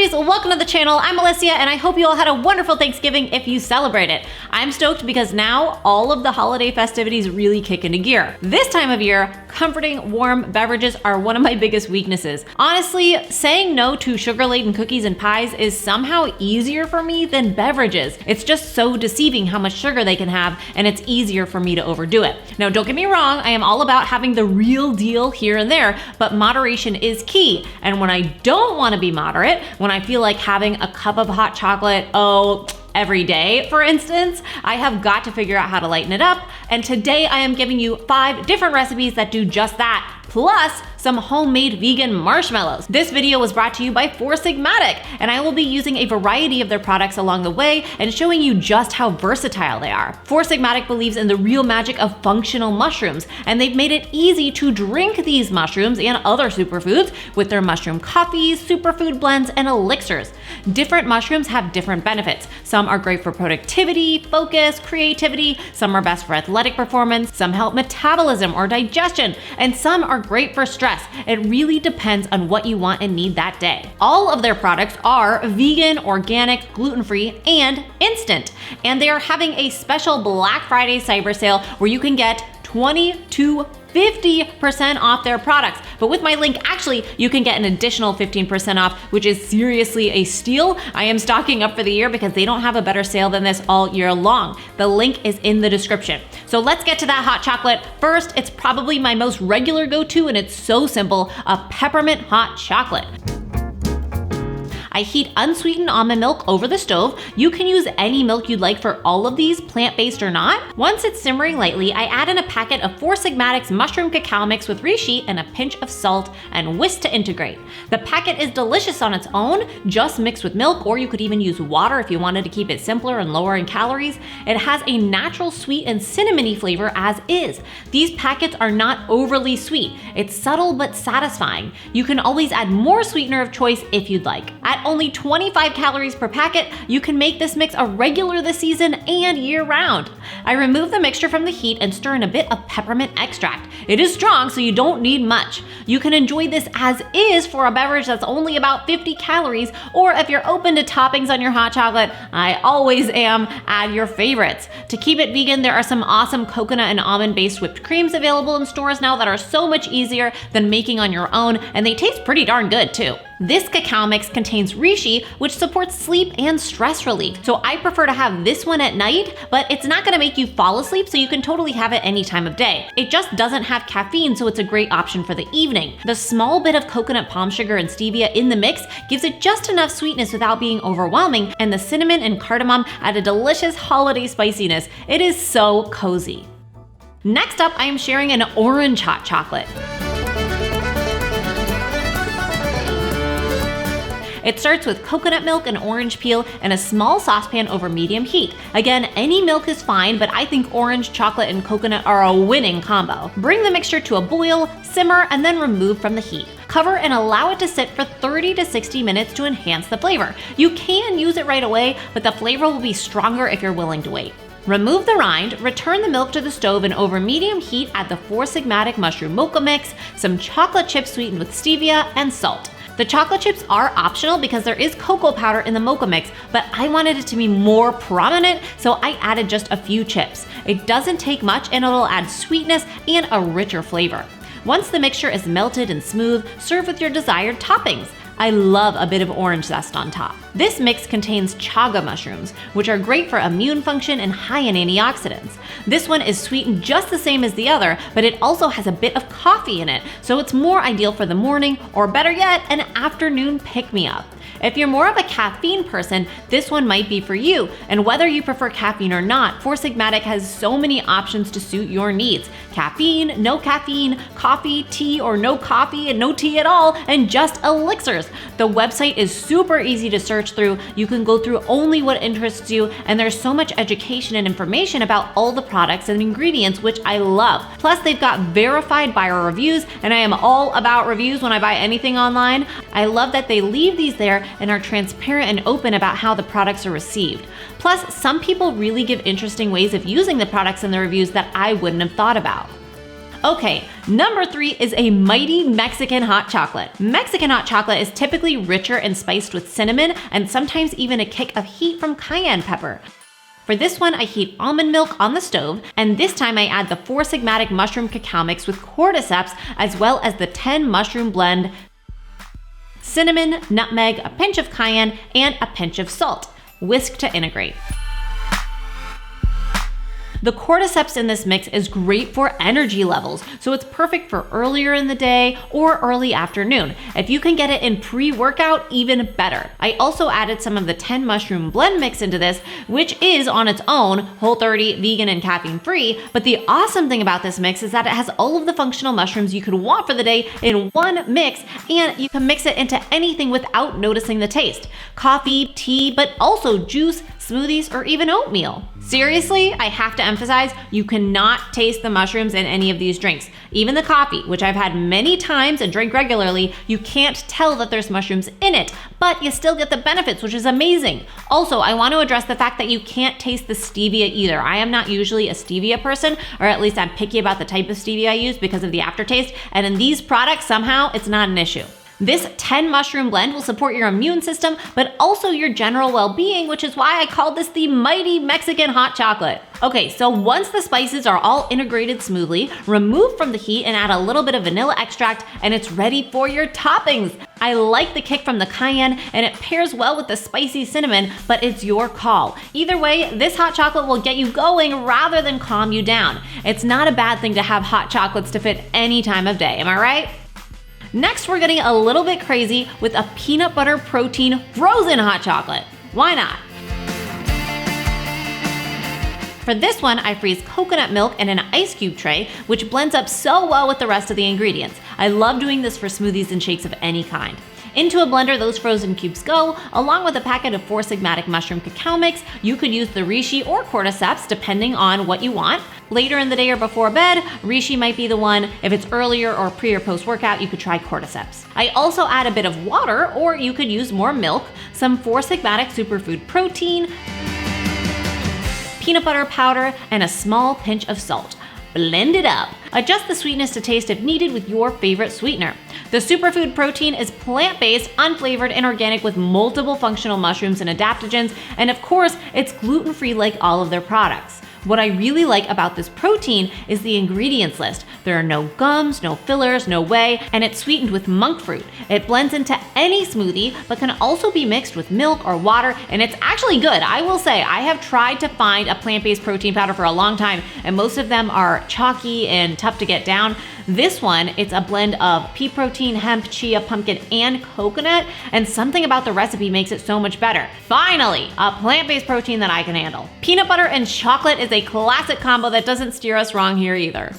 Munchies, welcome to the channel. I'm Alicia and I hope you all had a wonderful Thanksgiving if you celebrate it. I'm stoked because now all of the holiday festivities really kick into gear. This time of year, comforting, warm beverages are one of my biggest weaknesses. Honestly, saying no to sugar-laden cookies and pies is somehow easier for me than beverages. It's just so deceiving how much sugar they can have, and it's easier for me to overdo it. Now, don't get me wrong, I am all about having the real deal here and there, but moderation is key. And when I don't want to be moderate, when I feel like having a cup of hot chocolate, every day, for instance, I have got to figure out how to lighten it up. And today I am giving you 5 different recipes that do just that, plus some homemade vegan marshmallows. This video was brought to you by Sigmatic, and I will be using a variety of their products along the way and showing you just how versatile they are. Sigmatic believes in the real magic of functional mushrooms, and they've made it easy to drink these mushrooms and other superfoods with their mushroom coffees, superfood blends, and elixirs. Different mushrooms have different benefits. Some are great for productivity, focus, creativity, some are best for athletic performance, some help metabolism or digestion, and some are great for stress. It really depends on what you want and need that day. All of their products are vegan, organic, gluten-free, and instant. And they are having a special Black Friday cyber sale where you can get 20 to 50% off their products. But with my link, actually, you can get an additional 15% off, which is seriously a steal. I am stocking up for the year because they don't have a better sale than this all year long. The link is in the description. So let's get to that hot chocolate. First, it's probably my most regular go-to, and it's so simple, a peppermint hot chocolate. I heat unsweetened almond milk over the stove. You can use any milk you'd like for all of these, plant-based or not. Once it's simmering lightly, I add in a packet of Sigmatic's mushroom cacao mix with reishi and a pinch of salt and whisk to integrate. The packet is delicious on its own, just mixed with milk, or you could even use water if you wanted to keep it simpler and lower in calories. It has a natural sweet and cinnamony flavor as is. These packets are not overly sweet. It's subtle but satisfying. You can always add more sweetener of choice if you'd like. At only 25 calories per packet, you can make this mix a regular this season and year round. I remove the mixture from the heat and stir in a bit of peppermint extract. It is strong, so you don't need much. You can enjoy this as is for a beverage that's only about 50 calories, or if you're open to toppings on your hot chocolate, I always am, add your favorites. To keep it vegan, there are some awesome coconut and almond-based whipped creams available in stores now that are so much easier than making on your own, and they taste pretty darn good too. This cacao mix contains reishi, which supports sleep and stress relief. So I prefer to have this one at night, but it's not gonna make you fall asleep, so you can totally have it any time of day. It just doesn't have caffeine, so it's a great option for the evening. The small bit of coconut palm sugar and stevia in the mix gives it just enough sweetness without being overwhelming, and the cinnamon and cardamom add a delicious holiday spiciness. It is so cozy. Next up, I am sharing an orange hot chocolate. It starts with coconut milk and orange peel in a small saucepan over medium heat. Again, any milk is fine, but I think orange, chocolate, and coconut are a winning combo. Bring the mixture to a boil, simmer, and then remove from the heat. Cover and allow it to sit for 30 to 60 minutes to enhance the flavor. You can use it right away, but the flavor will be stronger if you're willing to wait. Remove the rind, return the milk to the stove, and over medium heat add the Sigmatic mushroom mocha mix, some chocolate chips sweetened with stevia, and salt. The chocolate chips are optional because there is cocoa powder in the mocha mix, but I wanted it to be more prominent, so I added just a few chips. It doesn't take much, and it'll add sweetness and a richer flavor. Once the mixture is melted and smooth, serve with your desired toppings. I love a bit of orange zest on top. This mix contains chaga mushrooms, which are great for immune function and high in antioxidants. This one is sweetened just the same as the other, but it also has a bit of coffee in it, so it's more ideal for the morning, or better yet, an afternoon pick-me-up. If you're more of a caffeine person, this one might be for you. And whether you prefer caffeine or not, Sigmatic has so many options to suit your needs. Caffeine, no caffeine, coffee, tea, or no coffee and no tea at all, and just elixirs. The website is super easy to search through. You can go through only what interests you, and there's so much education and information about all the products and ingredients, which I love. Plus, they've got verified buyer reviews, and I am all about reviews when I buy anything online. I love that they leave these there and are transparent and open about how the products are received. Plus, some people really give interesting ways of using the products in the reviews that I wouldn't have thought about. Okay, number 3 is a mighty Mexican hot chocolate. Mexican hot chocolate is typically richer and spiced with cinnamon and sometimes even a kick of heat from cayenne pepper. For this one, I heat almond milk on the stove, and this time I add the 4 Sigmatic mushroom cacao mix with Cordyceps, as well as the 10 mushroom blend, cinnamon, nutmeg, a pinch of cayenne, and a pinch of salt. Whisk to integrate. The Cordyceps in this mix is great for energy levels, so it's perfect for earlier in the day or early afternoon. If you can get it in pre-workout, even better. I also added some of the 10 mushroom blend mix into this, which is on its own Whole30, vegan, and caffeine-free, but the awesome thing about this mix is that it has all of the functional mushrooms you could want for the day in one mix, and you can mix it into anything without noticing the taste. Coffee, tea, but also juice, smoothies, or even oatmeal. Seriously, I have to emphasize, you cannot taste the mushrooms in any of these drinks. Even the coffee, which I've had many times and drink regularly, you can't tell that there's mushrooms in it, but you still get the benefits, which is amazing. Also, I want to address the fact that you can't taste the stevia either. I am not usually a stevia person, or at least I'm picky about the type of stevia I use because of the aftertaste, and in these products, somehow, it's not an issue. This 10 mushroom blend will support your immune system, but also your general well-being, which is why I called this the mighty Mexican hot chocolate. Okay, so once the spices are all integrated smoothly, remove from the heat and add a little bit of vanilla extract, and it's ready for your toppings. I like the kick from the cayenne, and it pairs well with the spicy cinnamon, but it's your call. Either way, this hot chocolate will get you going rather than calm you down. It's not a bad thing to have hot chocolates to fit any time of day, am I right? Next, we're getting a little bit crazy with a peanut butter protein frozen hot chocolate. Why not? For this one, I freeze coconut milk in an ice cube tray, which blends up so well with the rest of the ingredients. I love doing this for smoothies and shakes of any kind. Into a blender, those frozen cubes go, along with a packet of 4 Sigmatic mushroom cacao mix. You could use the Reishi or Cordyceps, depending on what you want. Later in the day or before bed, Reishi might be the one. If it's earlier or pre or post workout, you could try Cordyceps. I also add a bit of water, or you could use more milk, some 4 Sigmatic superfood protein, peanut butter powder, and a small pinch of salt. Blend it up. Adjust the sweetness to taste if needed with your favorite sweetener. The superfood protein is plant-based, unflavored, and organic with multiple functional mushrooms and adaptogens, and of course, it's gluten-free like all of their products. What I really like about this protein is the ingredients list. There are no gums, no fillers, no whey, and it's sweetened with monk fruit. It blends into any smoothie, but can also be mixed with milk or water, and it's actually good. I will say, I have tried to find a plant-based protein powder for a long time, and most of them are chalky and tough to get down. This one, it's a blend of pea protein, hemp, chia, pumpkin, and coconut, and something about the recipe makes it so much better. Finally, a plant-based protein that I can handle. Peanut butter and chocolate is a classic combo that doesn't steer us wrong here either.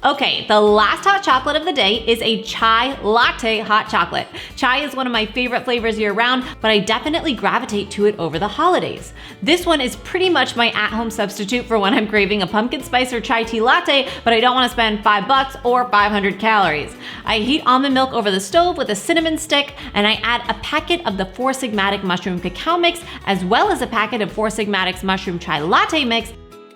Okay, the last hot chocolate of the day is a chai latte hot chocolate. Chai is one of my favorite flavors year round, but I definitely gravitate to it over the holidays. This one is pretty much my at-home substitute for when I'm craving a pumpkin spice or chai tea latte, but I don't want to spend $5 or 500 calories. I heat almond milk over the stove with a cinnamon stick, and I add a packet of the 4 Sigmatic mushroom cacao mix, as well as a packet of 4 Sigmatic's mushroom chai latte mix,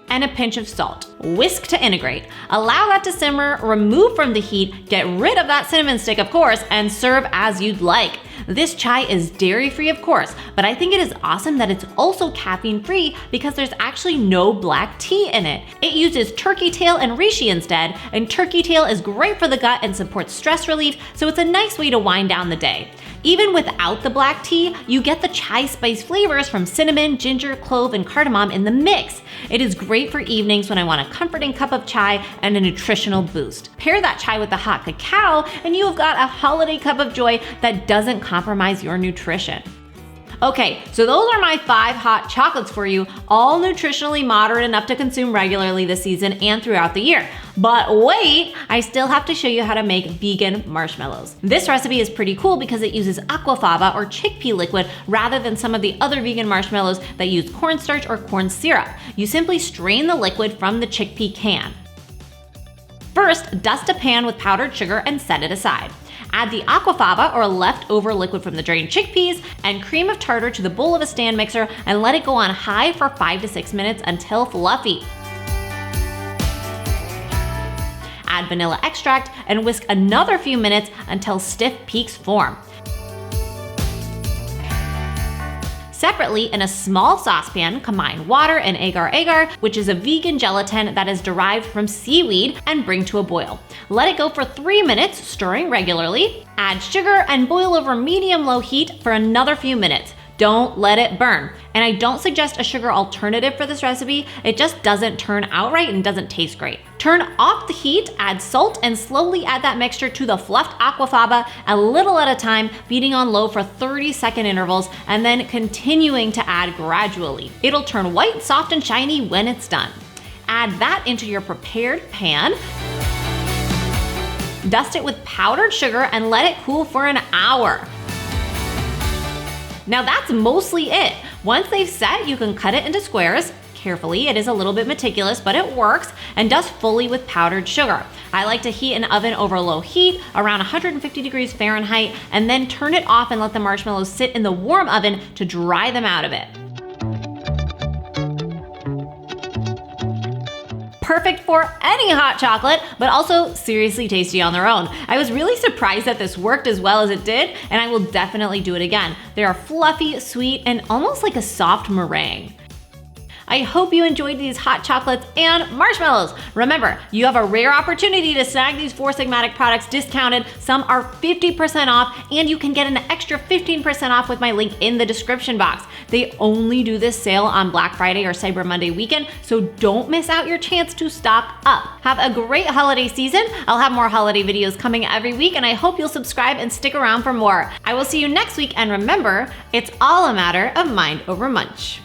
and a pinch of salt. Whisk to integrate. Allow that to simmer, remove from the heat, get rid of that cinnamon stick, of course, and serve as you'd like. This chai is dairy-free, of course, but I think it is awesome that it's also caffeine-free because there's actually no black tea in it. It uses turkey tail and reishi instead, and turkey tail is great for the gut and supports stress relief, so it's a nice way to wind down the day. Even without the black tea, you get the chai spice flavors from cinnamon, ginger, clove, and cardamom in the mix. It is great for evenings when I want a comforting cup of chai and a nutritional boost. Pair that chai with the hot cacao, and you have got a holiday cup of joy that doesn't compromise your nutrition. Okay, so those are my 5 hot chocolates for you, all nutritionally moderate enough to consume regularly this season and throughout the year. But wait, I still have to show you how to make vegan marshmallows. This recipe is pretty cool because it uses aquafaba or chickpea liquid rather than some of the other vegan marshmallows that use cornstarch or corn syrup. You simply strain the liquid from the chickpea can. First, dust a pan with powdered sugar and set it aside. Add the aquafaba or leftover liquid from the drained chickpeas and cream of tartar to the bowl of a stand mixer and let it go on high for 5 to 6 minutes until fluffy. Add add vanilla extract, and whisk another few minutes until stiff peaks form. Separately, in a small saucepan, combine water and agar-agar, which is a vegan gelatin that is derived from seaweed, and bring to a boil. Let it go for 3 minutes, stirring regularly. Add sugar and boil over medium-low heat for another few minutes. Don't let it burn. And I don't suggest a sugar alternative for this recipe. It just doesn't turn out right and doesn't taste great. Turn off the heat, add salt, and slowly add that mixture to the fluffed aquafaba a little at a time, beating on low for 30-second intervals, and then continuing to add gradually. It'll turn white, soft, and shiny when it's done. Add that into your prepared pan. Dust it with powdered sugar and let it cool for an hour. Now that's mostly it. Once they've set, you can cut it into squares. Carefully, it is a little bit meticulous, but it works, and dust fully with powdered sugar. I like to heat an oven over low heat, around 150 degrees Fahrenheit, and then turn it off and let the marshmallows sit in the warm oven to dry them out of it. Perfect for any hot chocolate, but also seriously tasty on their own. I was really surprised that this worked as well as it did, and I will definitely do it again. They are fluffy, sweet, and almost like a soft meringue. I hope you enjoyed these hot chocolates and marshmallows. Remember, you have a rare opportunity to snag these 4 Sigmatic products discounted. Some are 50% off, and you can get an extra 15% off with my link in the description box. They only do this sale on Black Friday or Cyber Monday weekend, so don't miss out your chance to stock up. Have a great holiday season. I'll have more holiday videos coming every week, and I hope you'll subscribe and stick around for more. I will see you next week, and remember, it's all a matter of mind over munch.